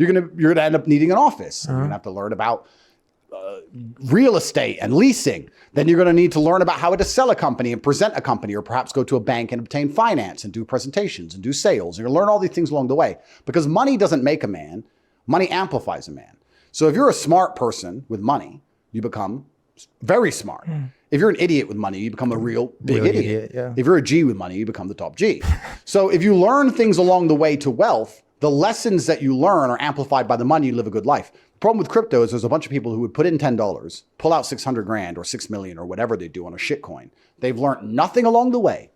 You're gonna end up needing an office. You're gonna have to learn about real estate and leasing. Then you're going to need to learn about how to sell a company and present a company, or perhaps go to a bank and obtain finance and do presentations and do sales. You're going to learn all these things along the way, because money doesn't make a man. Money amplifies a man. So if you're a smart person with money, you become very smart. If you're an idiot with money, you become a real big idiot. Yeah. If you're a G with money, you become the top G. So if you learn things along the way to wealth, the lessons that you learn are amplified by the money. You live a good life. The problem with crypto is there's a bunch of people who would put in $10, pull out 600 grand or 6 million or whatever they do on a shit coin. They've learned nothing along the way.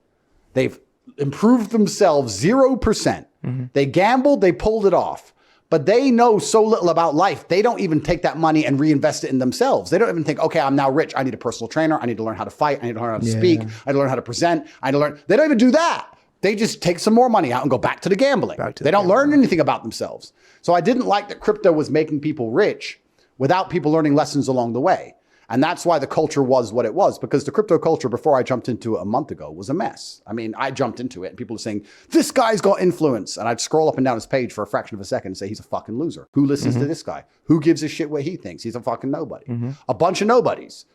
They've improved themselves 0%. They gambled, they pulled it off. But they know so little about life, they don't even take that money and reinvest it in themselves. They don't even think, okay, I'm now rich. I need a personal trainer. I need to learn how to fight. I need to learn how to speak. I need to learn how to present. I need to learn. They don't even do that. They just take some more money out and go back to the gambling. They don't learn anything about themselves. So I didn't like that crypto was making people rich without people learning lessons along the way. And that's why the culture was what it was, because the crypto culture before I jumped into it a month ago was a mess. I mean, I jumped into it and people were saying, this guy's got influence. And I'd scroll up and down his page for a fraction of a second and say, he's a fucking loser. Who listens to this guy? Who gives a shit what he thinks? He's a fucking nobody. A bunch of nobodies.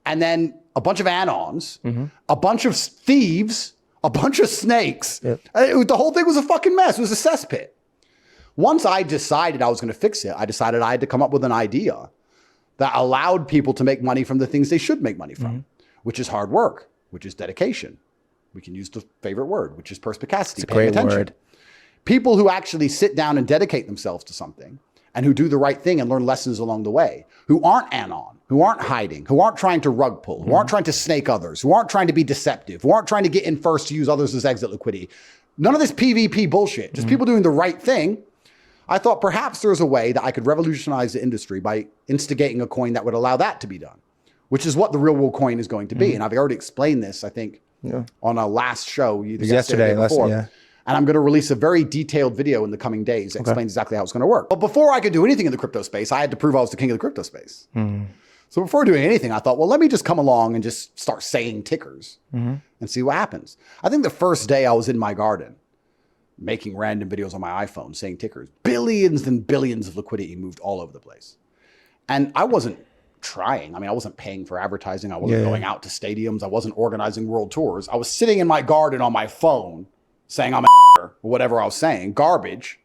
And then a bunch of anons, a bunch of thieves, a bunch of snakes. The whole thing was a fucking mess. It was a cesspit. Once I decided I was going to fix it, I decided I had to come up with an idea that allowed people to make money from the things they should make money from, which is hard work, which is dedication. We can use the favorite word, which is perspicacity, paying attention. Word. People who actually sit down and dedicate themselves to something and who do the right thing and learn lessons along the way, who aren't anon, who aren't hiding, who aren't trying to rug pull, who aren't trying to snake others, who aren't trying to be deceptive, who aren't trying to get in first to use others as exit liquidity. None of this PvP bullshit, just people doing the right thing. I thought perhaps there's a way that I could revolutionize the industry by instigating a coin that would allow that to be done, which is what the real world coin is going to be. And I've already explained this, I think, on our last show, either yesterday or before. And I'm going to release a very detailed video in the coming days that explains exactly how it's going to work. But before I could do anything in the crypto space, I had to prove I was the king of the crypto space. So before doing anything, I thought, well, let me just come along and just start saying tickers and see what happens. I think the first day I was in my garden, making random videos on my iPhone saying tickers, billions and billions of liquidity moved all over the place. And I wasn't trying. I mean, I wasn't paying for advertising. I wasn't going out to stadiums. I wasn't organizing world tours. I was sitting in my garden on my phone saying I'm a or whatever I was saying, garbage,